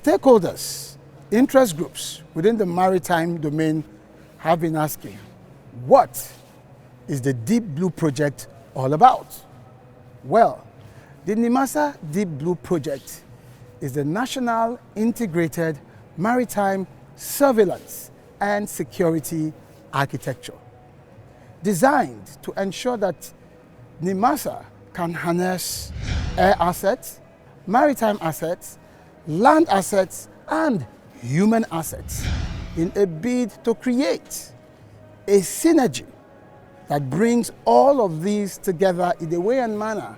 Stakeholders, interest groups within the maritime domain have been asking, what is the Deep Blue Project all about? Well, the Nimasa Deep Blue Project is the National Integrated Maritime Surveillance and Security Architecture, designed to ensure that Nimasa can harness air assets, maritime assets, land assets, and human assets in a bid to create a synergy that brings all of these together in a way and manner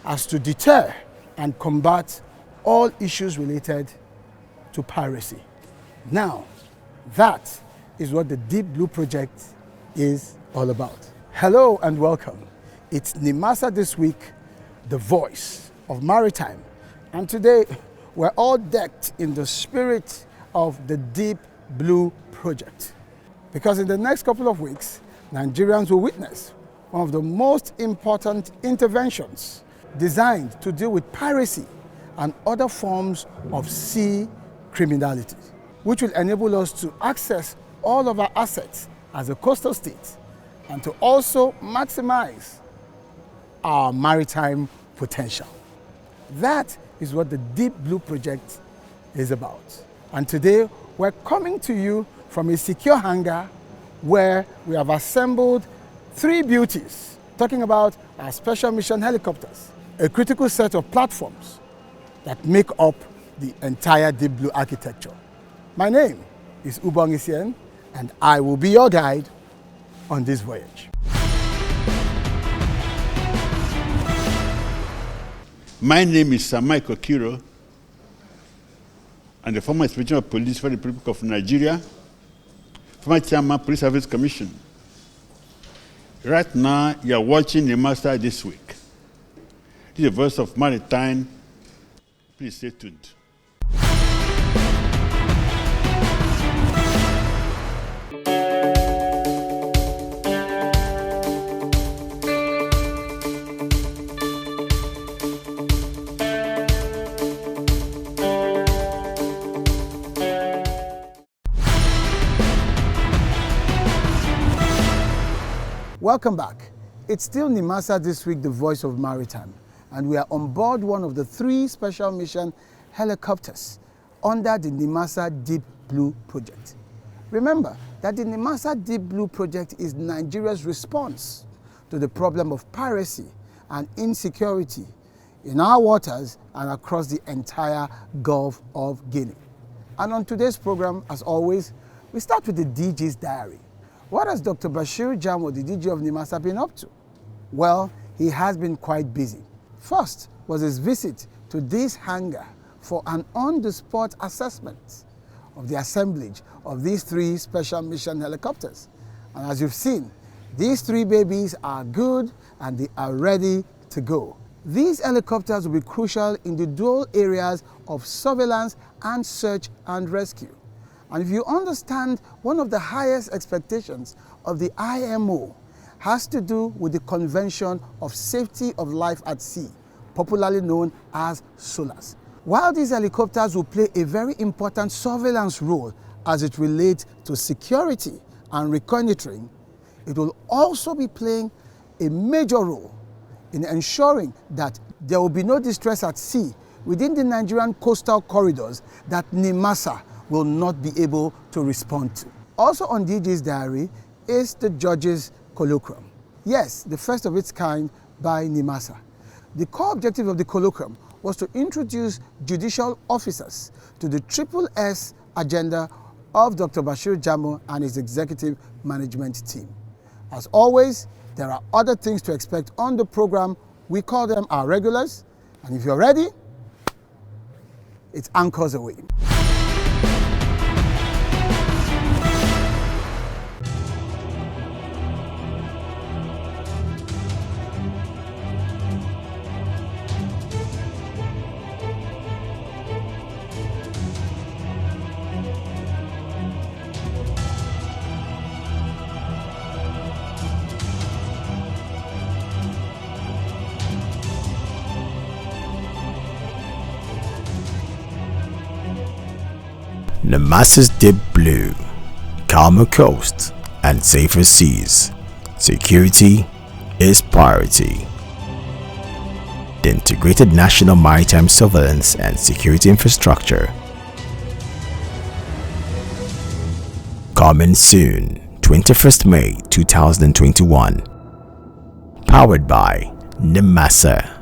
as to deter and combat all issues related to piracy. Now, that is what the Deep Blue Project is all about. Hello and welcome. It's Nimasa this week, the voice of maritime. And today, we're all decked in the spirit of the Deep Blue Project. Because in the next couple of weeks, Nigerians will witness one of the most important interventions designed to deal with piracy and other forms of sea criminality, which will enable us to access all of our assets as a coastal state and to also maximize our maritime potential. That is what the Deep Blue Project is about. And today, we're coming to you from a secure hangar where we have assembled three beauties, talking about our special mission helicopters, a critical set of platforms that make up the entire Deep Blue architecture. My name is Ubong Essien, and I will be your guide on this voyage. My name is Sir Michael Kiro. I'm the former Inspector of Police for the Republic of Nigeria, former Chairman, Police Service Commission. Right now, you are watching Nimasa this week. This is the voice of maritime. Please stay tuned. Welcome back. It's still Nimasa this week, the voice of maritime, and we are on board one of the three special mission helicopters under the Nimasa Deep Blue Project. Remember that the Nimasa Deep Blue Project is Nigeria's response to the problem of piracy and insecurity in our waters and across the entire Gulf of Guinea. And on today's program, as always, we start with the DG's diary. What has Dr. Bashir Jamo, the DG of Nimasa, been up to? Well, he has been quite busy. First was his visit to this hangar for an on-the-spot assessment of the assemblage of these three special mission helicopters. And as you've seen, these three babies are good and they are ready to go. These helicopters will be crucial in the dual areas of surveillance and search and rescue. And if you understand, one of the highest expectations of the IMO has to do with the Convention of Safety of Life at Sea, popularly known as SOLAS. While these helicopters will play a very important surveillance role as it relates to security and reconnoitering, it will also be playing a major role in ensuring that there will be no distress at sea within the Nigerian coastal corridors that Nimasa will not be able to respond to. Also on DG's diary is the Judges Colloquium. Yes, the first of its kind by Nimasa. The core objective of the colloquium was to introduce judicial officers to the SSS agenda of Dr. Bashir Jamo and his executive management team. As always, there are other things to expect on the program. We call them our regulars. And if you're ready, it's anchors away. Nimasa's deep blue, calmer coast, and safer seas. Security is priority. The integrated national maritime surveillance and security infrastructure. Coming soon, 21st May 2021. Powered by Nimasa.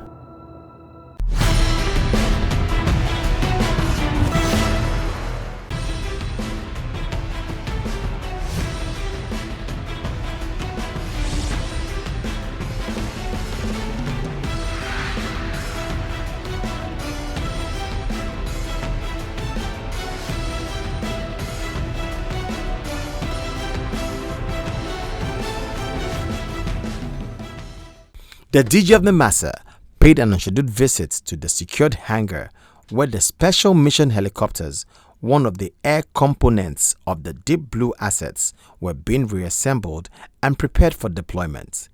The DG of Nimasa paid an unscheduled visit to the secured hangar where the special mission helicopters, one of the air components of the Deep Blue assets, were being reassembled and prepared for deployment.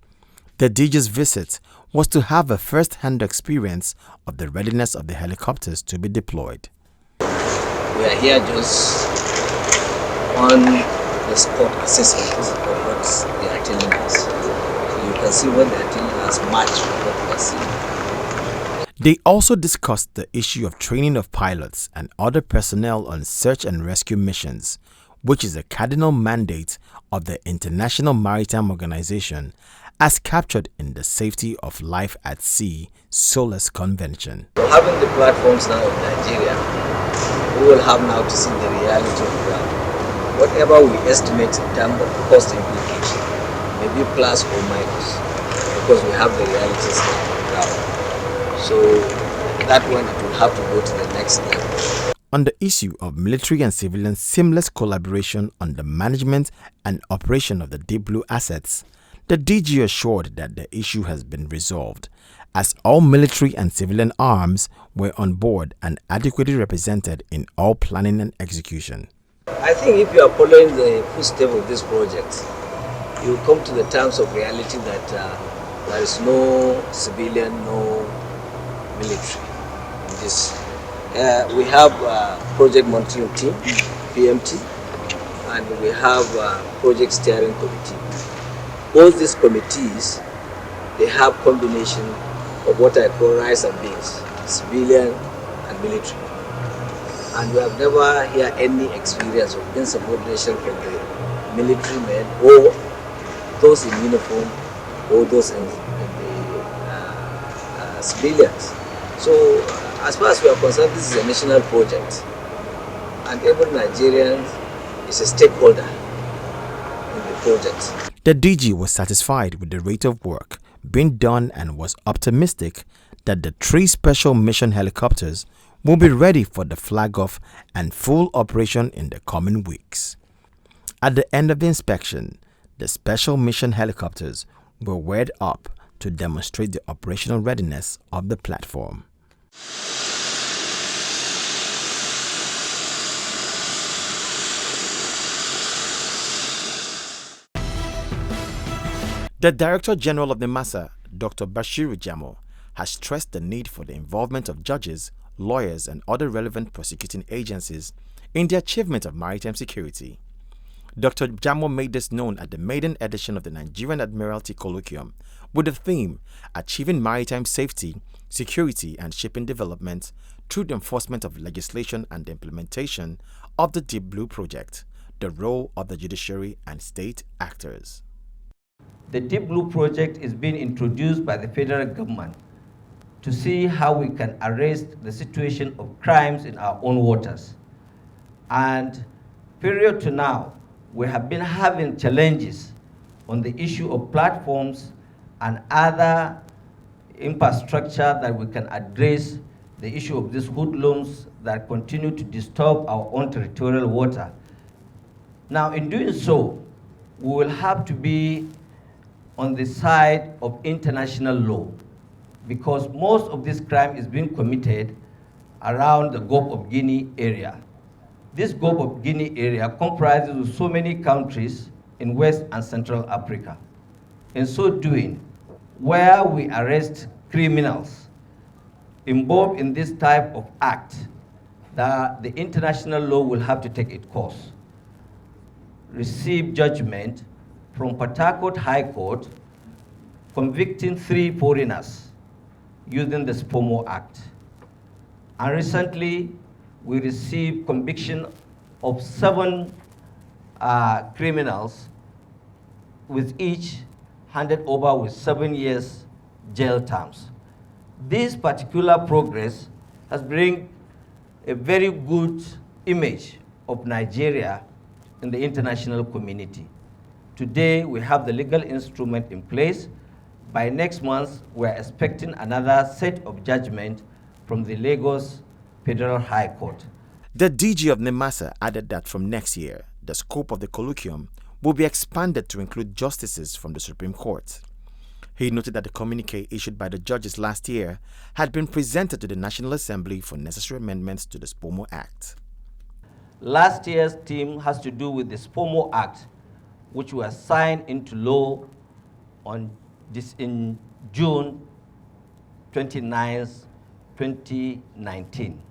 The DG's visit was to have a first-hand experience of the readiness of the helicopters to be deployed. We are here just on the spot assessment of what they are telling us. So you can see what they are telling us match with what we are seeing. They also discussed the issue of training of pilots and other personnel on search and rescue missions, which is a cardinal mandate of the International Maritime Organization as captured in the Safety of Life at Sea SOLAS Convention. Having the platforms now in Nigeria, we will have now to see the reality of the ground. Whatever we estimate in terms of cost implication, maybe plus or minus, because we have the realities on the ground. So that one, it will have to go to the next level. On the issue of military and civilian seamless collaboration on the management and operation of the Deep Blue assets, the DG assured that the issue has been resolved, as all military and civilian arms were on board and adequately represented in all planning and execution. I think if you are following the footsteps of this project, you will come to the terms of reality that there is no civilian, no military in this. We have a project monitoring team, PMT, and we have a project steering committee. Both these committees, they have combination of what I call rice and beans, civilian and military. And we have never had any experience of insubordination from the military men or those in uniform or those in the civilians. So as far as we are concerned, this is a national project, and every Nigerian is a stakeholder in the project. The DG was satisfied with the rate of work being done and was optimistic that the 3 special mission helicopters will be ready for the flag-off and full operation in the coming weeks. At the end of the inspection, the special mission helicopters were wired up to demonstrate the operational readiness of the platform. The Director General of Nimasa, Dr. Bashiru Jamo, has stressed the need for the involvement of judges, lawyers, and other relevant prosecuting agencies in the achievement of maritime security. Dr. Jamo made this known at the maiden edition of the Nigerian Admiralty Colloquium with the theme Achieving Maritime Safety, Security, and Shipping Development through the Enforcement of Legislation and the Implementation of the Deep Blue Project, the role of the judiciary and state actors. The Deep Blue project is being introduced by the federal government to see how we can arrest the situation of crimes in our own waters. And period to now, we have been having challenges on the issue of platforms and other infrastructure that we can address the issue of these hoodlums that continue to disturb our own territorial water. Now, in doing so, we will have to be on the side of international law, because most of this crime is being committed around the Gulf of Guinea area. This Gulf of Guinea area comprises of so many countries in West and Central Africa. In so doing, where we arrest criminals involved in this type of act, that the international law will have to take its course. Received judgment from Port Harcourt High Court convicting 3 foreigners using the SPOMO Act. And recently, we received conviction of 7 criminals, with each handed over with 7 years jail terms. This particular progress has brought a very good image of Nigeria in the international community. Today, we have the legal instrument in place. By next month, we're expecting another set of judgment from the Lagos Federal High Court. The DG of Nimasa added that from next year, the scope of the colloquium will be expanded to include justices from the Supreme Court. He noted that the communique issued by the judges last year had been presented to the National Assembly for necessary amendments to the SPOMO Act. Last year's theme has to do with the SPOMO Act, which was signed into law in June 29, 2019.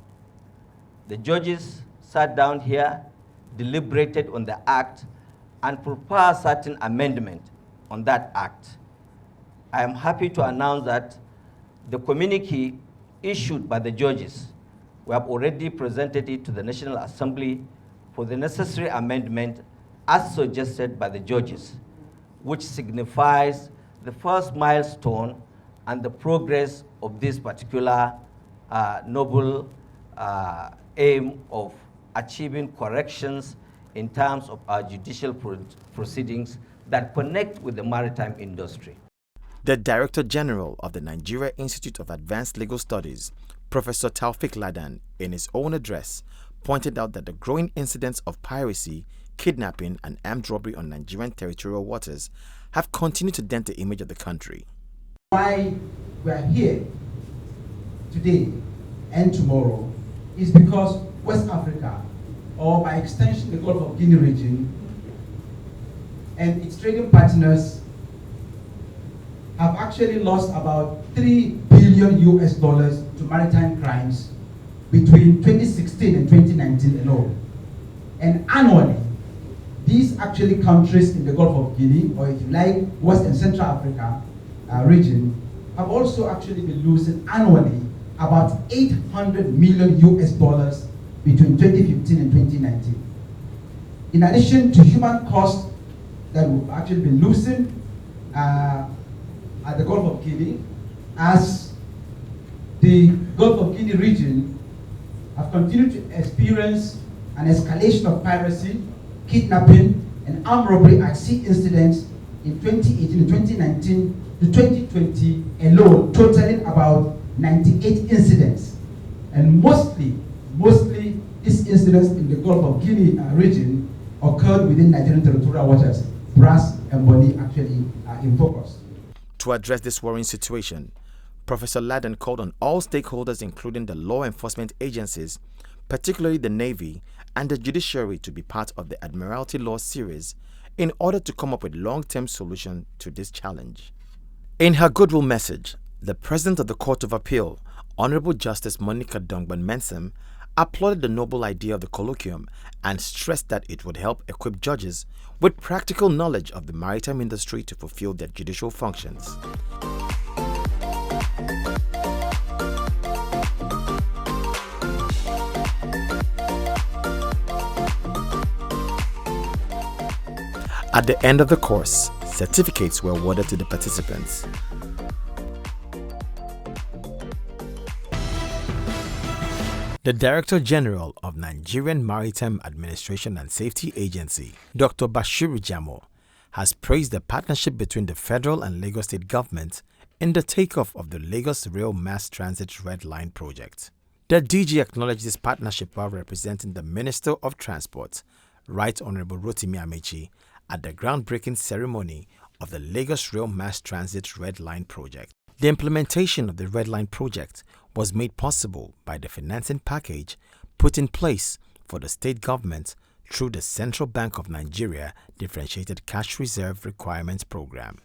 The judges sat down here, deliberated on the act, and proposed certain amendment on that act. I am happy to announce that the communique issued by the judges, we have already presented it to the National Assembly for the necessary amendment as suggested by the judges, which signifies the first milestone and the progress of this particular noble aim of achieving corrections in terms of our judicial proceedings that connect with the maritime industry. The Director General of the Nigeria Institute of Advanced Legal Studies, Professor Taufik Ladan, in his own address, pointed out that the growing incidents of piracy, kidnapping, and armed robbery on Nigerian territorial waters have continued to dent the image of the country. Why we are here today and tomorrow is because West Africa, or by extension the Gulf of Guinea region, and its trading partners have actually lost about $3 billion to maritime crimes between 2016 and 2019 alone. And annually, these actually countries in the Gulf of Guinea, or if you like, West and Central Africa region, have also actually been losing annually about $800 million between 2015 and 2019. In addition to human costs that we've actually been losing at the Gulf of Guinea, as the Gulf of Guinea region have continued to experience an escalation of piracy, kidnapping, and armed robbery at sea incidents in 2018 and 2019 to 2020 alone, totaling about 98 incidents. And mostly these incidents in the Gulf of Guinea region occurred within Nigerian territorial waters. Brass and Bonny actually are in focus. To address this worrying situation, Professor Laden called on all stakeholders, including the law enforcement agencies, particularly the Navy and the judiciary, to be part of the Admiralty Law series in order to come up with long-term solutions to this challenge. In her goodwill message, the President of the Court of Appeal, Honorable Justice Monica Dongban Mensem, applauded the noble idea of the colloquium and stressed that it would help equip judges with practical knowledge of the maritime industry to fulfill their judicial functions. At the end of the course, certificates were awarded to the participants. The Director General of Nigerian Maritime Administration and Safety Agency, Dr. Bashiru Jamo, has praised the partnership between the federal and Lagos State government in the takeoff of the Lagos Rail Mass Transit Red Line project. The DG acknowledged this partnership while representing the Minister of Transport, Right Honorable Rotimi Amechi, at the groundbreaking ceremony of the Lagos Rail Mass Transit Red Line project. The implementation of the Red Line project was made possible by the financing package put in place for the state government through the Central Bank of Nigeria Differentiated Cash Reserve Requirements Program.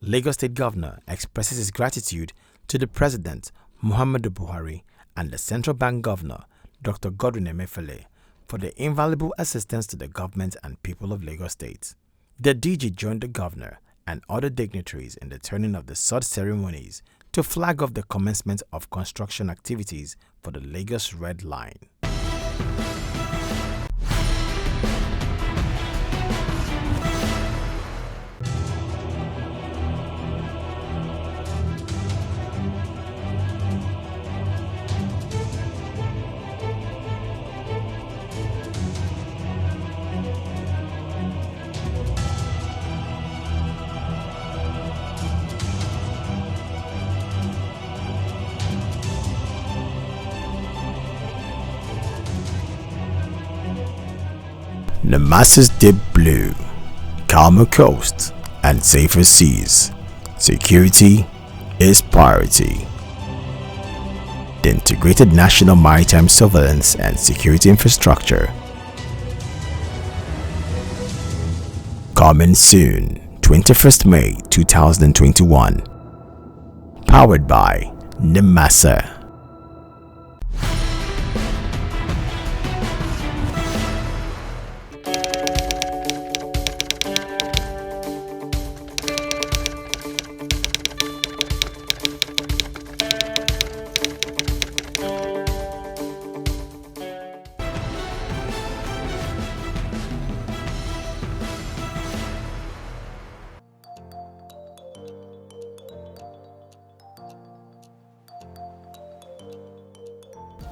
Lagos State Governor expresses his gratitude to the President, Muhammadu Buhari, and the Central Bank Governor, Dr. Godwin Emefiele, for the invaluable assistance to the government and people of Lagos State. The DG joined the governor and other dignitaries in the turning of the sword ceremonies to flag off the commencement of construction activities for the Lagos Red Line. Nimasa's deep blue, calmer coast, and safer seas. Security is priority. The integrated national maritime surveillance and security infrastructure. Coming soon, 21st May 2021. Powered by Nimasa.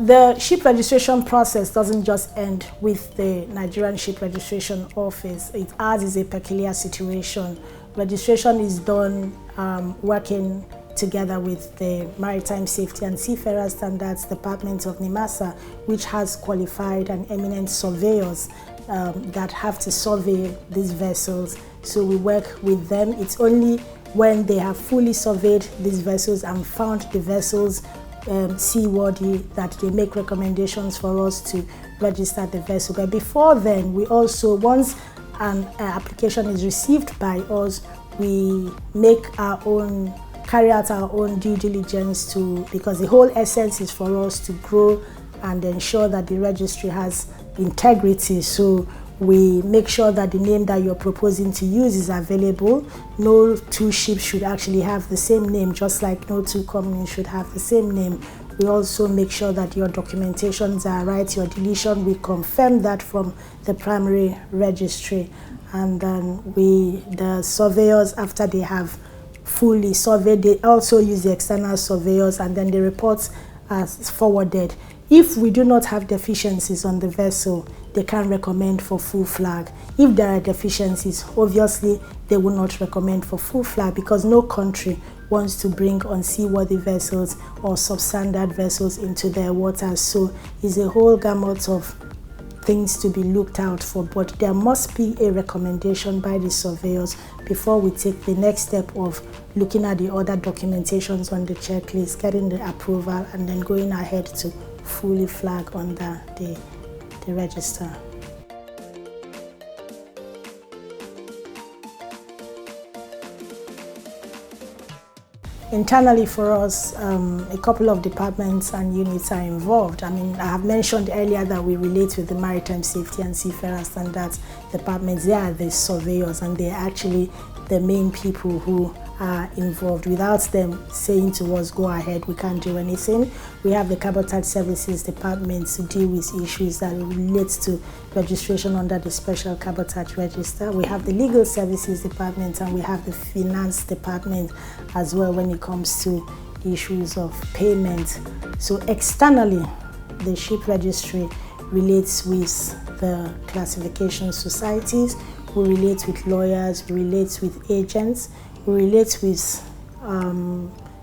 The ship registration process doesn't just end with the Nigerian Ship Registration Office. Ours is a peculiar situation. Registration is done working together with the Maritime Safety and Seafarer Standards Department of Nimasa, which has qualified and eminent surveyors that have to survey these vessels. So we work with them. It's only when they have fully surveyed these vessels and found the vessels seaworthy that they make recommendations for us to register the vessel. But before then, we also, once an application is received by us, we carry out our own due diligence because the whole essence is for us to grow and ensure that the registry has integrity. So we make sure that the name that you're proposing to use is available. No two ships should actually have the same name, just like no two companies should have the same name. We also make sure that your documentations are right, your deletion, we confirm that from the primary registry. And then the surveyors, after they have fully surveyed, they also use the external surveyors, and then the reports are forwarded. If we do not have deficiencies on the vessel, they can recommend for full flag. If there are deficiencies, obviously they will not recommend for full flag, because no country wants to bring unseaworthy vessels or substandard vessels into their waters. So it's a whole gamut of things to be looked out for, but there must be a recommendation by the surveyors before we take the next step of looking at the other documentations on the checklist, getting the approval, and then going ahead to fully flag under the register. Internally for us, a couple of departments and units are involved. I mean, I have mentioned earlier that we relate with the Maritime Safety and Seafarer Standards departments. They are the surveyors, and they are actually the main people who are involved. Without them saying to us, go ahead, we can't do anything. We have the Cabotage Services Department to deal with issues that relate to registration under the Special Cabotage Register. We have the Legal Services Department, and we have the Finance Department as well when it comes to issues of payment. So externally, the ship registry relates with the classification societies, we relate with lawyers, we relate with agents, we relate with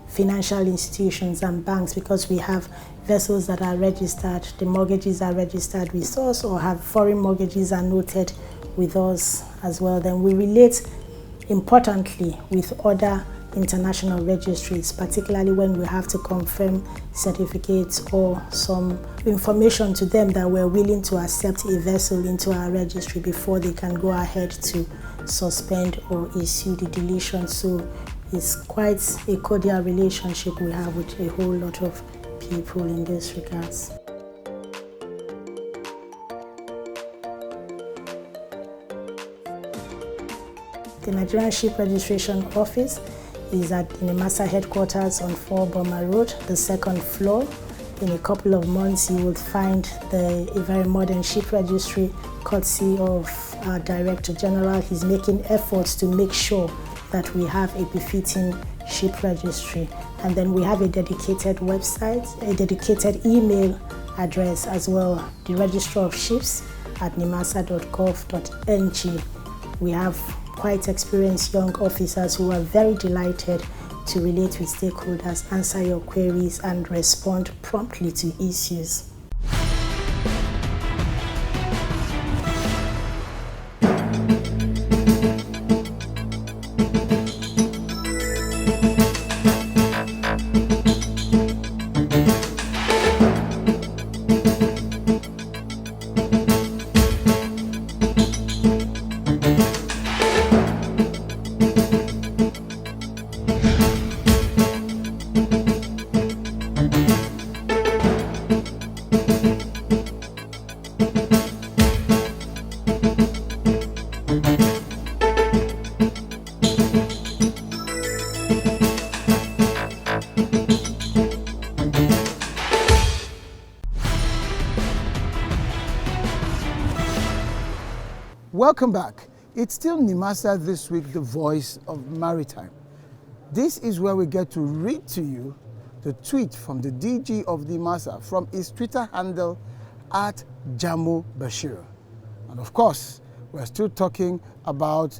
financial institutions and banks, because we have vessels that are registered, the mortgages are registered with us, or have foreign mortgages are noted with us as well. Then we relate importantly with other international registries, particularly when we have to confirm certificates or some information to them that we're willing to accept a vessel into our registry before they can go ahead to suspend or issue the deletion. So it's quite a cordial relationship we have with a whole lot of people in this regards. The Nigerian Ship Registration Office is at Nimasa headquarters on 4 Burma Road, the second floor. In a couple of months, you will find a very modern ship registry, courtesy of our Director General. He's making efforts to make sure that we have a befitting ship registry. And then we have a dedicated website, a dedicated email address as well, the Registrar of Ships at nimasa.gov.ng. We have quite experienced young officers who are very delighted to relate with stakeholders, answer your queries, and respond promptly to issues. Welcome back. It's still Nimasa This Week, the voice of maritime. This is where we get to read to you the tweet from the DG of Nimasa from his Twitter handle at Jamo Bashir. And of course, we're still talking about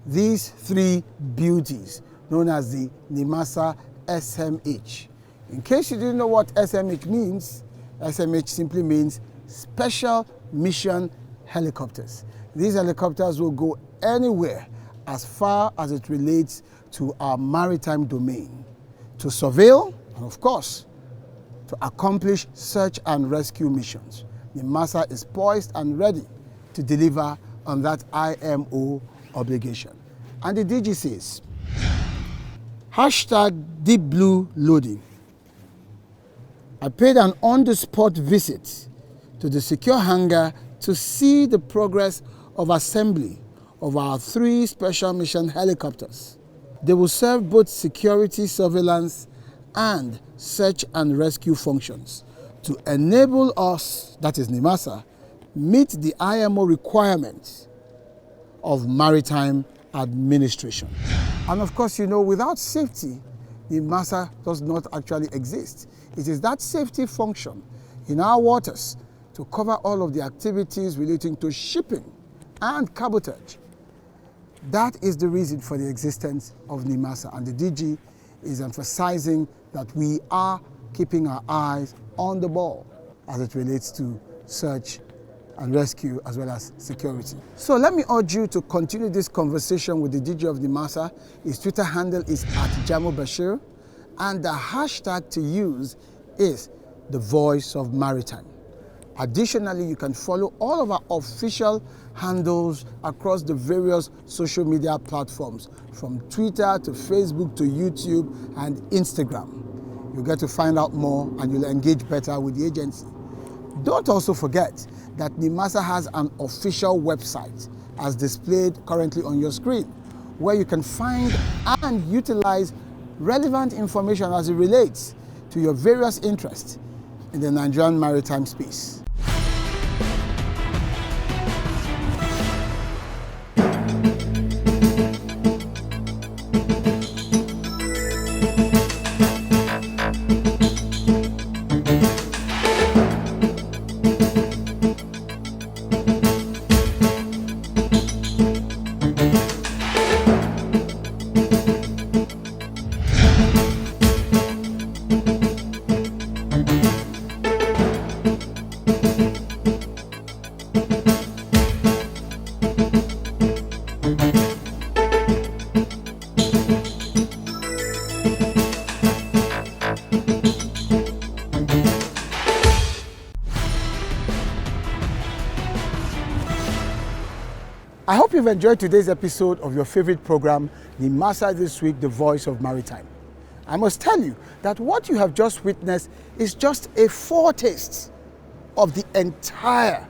these three beauties known as the Nimasa SMH. In case you didn't know what SMH means, SMH simply means Special Mission Helicopters. These helicopters will go anywhere as far as it relates to our maritime domain, to surveil and of course to accomplish search and rescue missions. Nimasa is poised and ready to deliver on that IMO obligation. And the DG says, #Deep Blue Loading. I paid an on-the-spot visit to the secure hangar to see the progress of assembly of our 3 special mission helicopters. They will serve both security, surveillance, and search and rescue functions to enable us, that is Nimasa, meet the IMO requirements of maritime administration. And of course, you know, without safety, Nimasa does not actually exist. It is that safety function in our waters to cover all of the activities relating to shipping and cabotage. That is the reason for the existence of Nimasa, and the DG is emphasizing that we are keeping our eyes on the ball as it relates to search and rescue as well as security. So let me urge you to continue this conversation with the DG of Nimasa. His Twitter handle is @Jamo Bashir, and the hashtag to use is the voice of maritime. Additionally, you can follow all of our official handles across the various social media platforms, from Twitter to Facebook to YouTube and Instagram. You'll get to find out more and you'll engage better with the agency. Don't also forget that Nimasa has an official website, as displayed currently on your screen, where you can find and utilize relevant information as it relates to your various interests in the Nigerian maritime space. I hope you've enjoyed today's episode of your favorite program, Nimasa This Week, the voice of maritime. I must tell you that what you have just witnessed is just a foretaste of the entire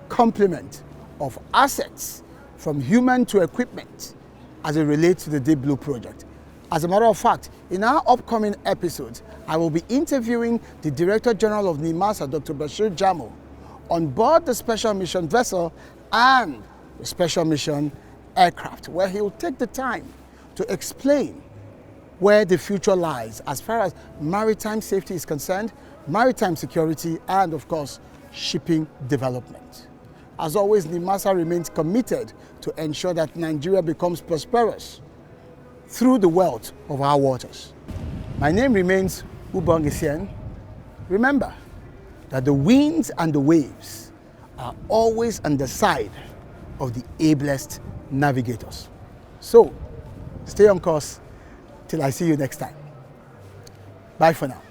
complement of assets, from human to equipment, as it relates to the Deep Blue project. As a matter of fact, in our upcoming episodes, I will be interviewing the Director General of Nimasa, Dr. Bashir Jamo, on board the special mission vessel and the special mission aircraft, where he will take the time to explain where the future lies as far as maritime safety is concerned, maritime security, and of course, shipping development. As always, Nimasa remains committed to ensure that Nigeria becomes prosperous through the wealth of our waters. My name remains Ubong Essien. Remember that the winds and the waves are always on the side of the ablest navigators. So, stay on course till I see you next time. Bye for now.